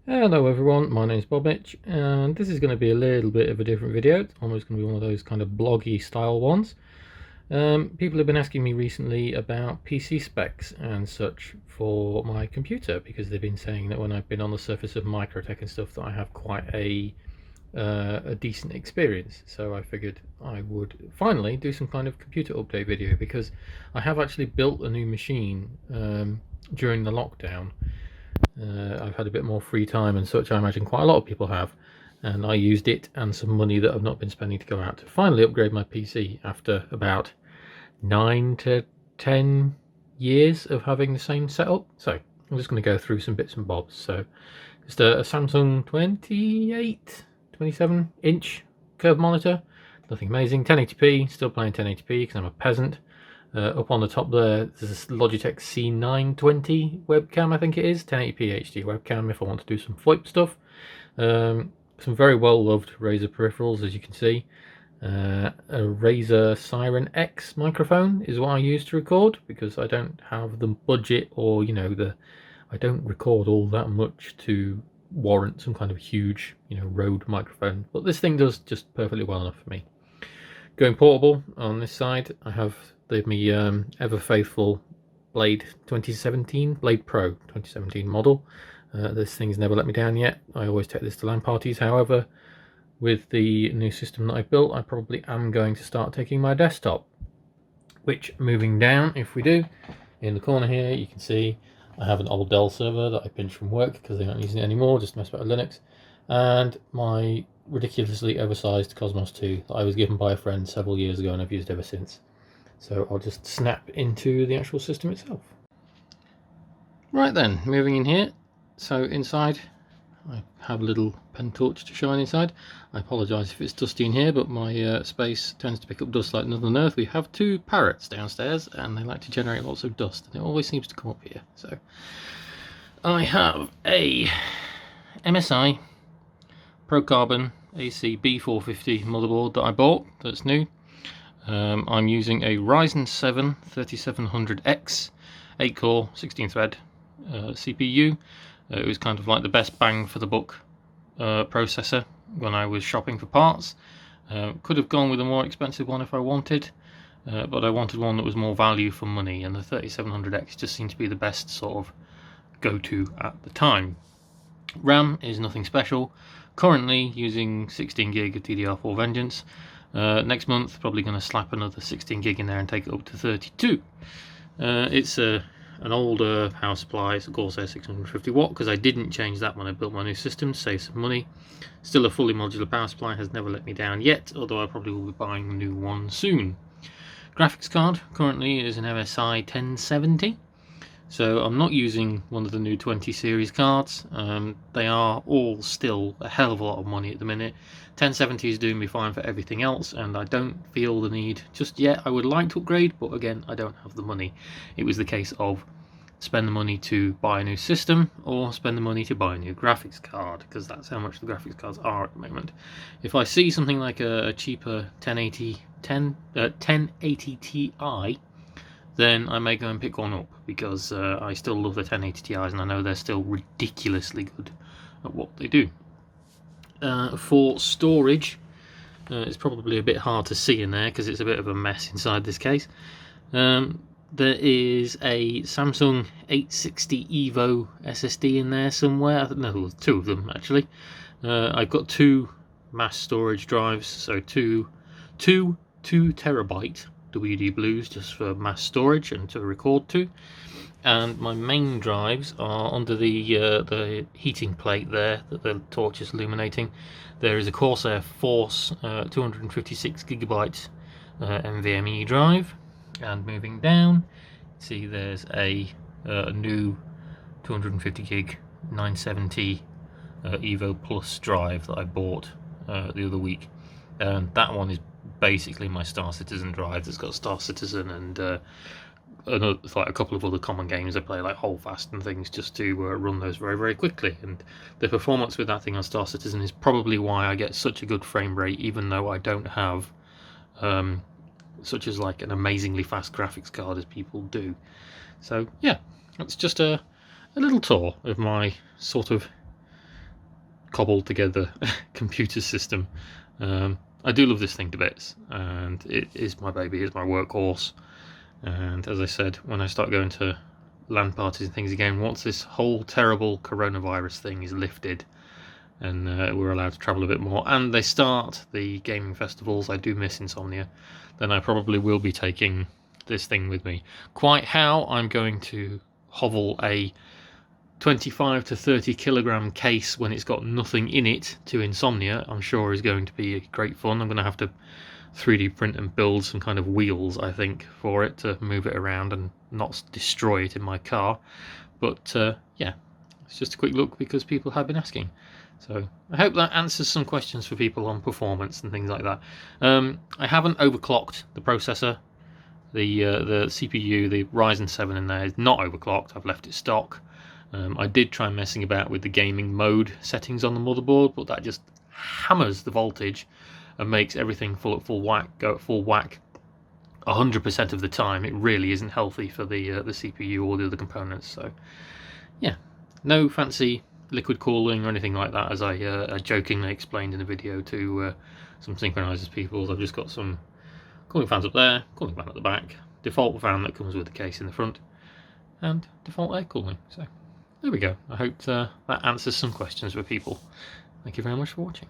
Hello everyone, my name is Bob Mitch, and this is going to be a little bit of a different video. It's almost going to be one of those kind of bloggy style ones. People have been asking me recently about PC specs and such for my computer, because they've been saying that when I've been on the surface of Microtech and stuff that I have quite a decent experience. So I figured I would finally do some kind of computer update video, because I have actually built a new machine during the lockdown. I've had a bit more free time and such. I imagine quite a lot of people have, and I used it and some money that I've not been spending to go out to finally upgrade my PC after about 9 to 10 years of having the same setup. So I'm just going to go through some bits and bobs. So just a Samsung 27 inch curved monitor, nothing amazing. 1080p, still playing 1080p because I'm a peasant. Up on the top there's this Logitech C920 webcam, I think it is, 1080p HD webcam if I want to do some VoIP stuff. Some very well loved Razer peripherals, as you can see. A Razer Siren X microphone is what I use to record, because I don't have the budget, or I don't record all that much to warrant some kind of huge Rode microphone, but this thing does just perfectly well enough for me. Going portable on this side, I have me ever faithful Blade Pro 2017 model. This thing's never let me down yet. I always take this to LAN parties. However, with the new system that I built, I probably am going to start taking my desktop, which, moving down, if we do, in the corner here you can see I have an old Dell server that I pinched from work because they're not using it anymore, just to mess about with Linux, and my ridiculously oversized Cosmos 2 that I was given by a friend several years ago and I've used ever since. So I'll just snap into the actual system itself. Right then, moving in here. So inside, I have a little pen torch to shine inside. I apologise if it's dusty in here, but my space tends to pick up dust like nothing on earth. We have two parrots downstairs and they like to generate lots of dust, and it always seems to come up here. So I have a MSI Pro Carbon AC B450 motherboard that I bought, that's new. I'm using a Ryzen 7 3700X 8-core 16-thread CPU. It was kind of like the best bang for the buck processor when I was shopping for parts. Could have gone with a more expensive one if I wanted, but I wanted one that was more value for money, and the 3700X just seemed to be the best sort of go-to at the time. RAM is nothing special. Currently using 16 gig of DDR4 Vengeance. Next month probably going to slap another 16 gig in there and take it up to 32. It's an older power supply. It's a Corsair 650 watt, because I didn't change that when I built my new system to save some money. Still a fully modular power supply, has never let me down yet, although I probably will be buying a new one soon. Graphics card currently is an MSI 1070. So I'm not using one of the new 20 series cards. They are all still a hell of a lot of money at the minute. 1070 is doing me fine for everything else, and I don't feel the need just yet. I would like to upgrade, but again, I don't have the money. It was the case of spend the money to buy a new system, or spend the money to buy a new graphics card, because that's how much the graphics cards are at the moment. If I see something like a cheaper 1080 Ti, then I may go and pick one up, because I still love the 1080 Ti's and I know they're still ridiculously good at what they do. For storage, it's probably a bit hard to see in there because it's a bit of a mess inside this case. There is a Samsung 860 Evo SSD in there somewhere. No, two of them actually. I've got two mass storage drives, so two 2 terabyte WD Blues just for mass storage and to record to, and my main drives are under the heating plate there that the torch is illuminating. There is a Corsair Force 256 gigabyte NVMe drive, and moving down, see there's a new 250 gig 970 Evo Plus drive that I bought the other week, and that one is basically my Star Citizen drive that's got Star Citizen and like a couple of other common games I play, like Holdfast and things, just to run those very, very quickly. And the performance with that thing on Star Citizen is probably why I get such a good frame rate, even though I don't have such as like an amazingly fast graphics card as people do. So yeah, that's just a little tour of my sort of cobbled together computer system. I do love this thing to bits, and it is my baby, it's my workhorse. And as I said, when I start going to LAN parties and things again, once this whole terrible coronavirus thing is lifted and we're allowed to travel a bit more, and they start the gaming festivals, I do miss Insomnia, then I probably will be taking this thing with me. Quite how I'm going to hovel a 25 to 30 kilogram case when it's got nothing in it to Insomnia, I'm sure is going to be great fun. I'm going to have to 3D print and build some kind of wheels, I think, for it to move it around and not destroy it in my car. But yeah, it's just a quick look because people have been asking. So I hope that answers some questions for people on performance and things like that. I haven't overclocked the processor. The CPU, the Ryzen 7 in there is not overclocked. I've left it stock. I did try messing about with the gaming mode settings on the motherboard, but that just hammers the voltage and makes everything go at full whack 100% of the time. It really isn't healthy for the CPU or the other components. So yeah, no fancy liquid cooling or anything like that, as I jokingly explained in a video to some synchronizers people. I've just got some cooling fans up there, cooling fan at the back, default fan that comes with the case in the front, and default air cooling. So there we go. I hope that answers some questions for people. Thank you very much for watching.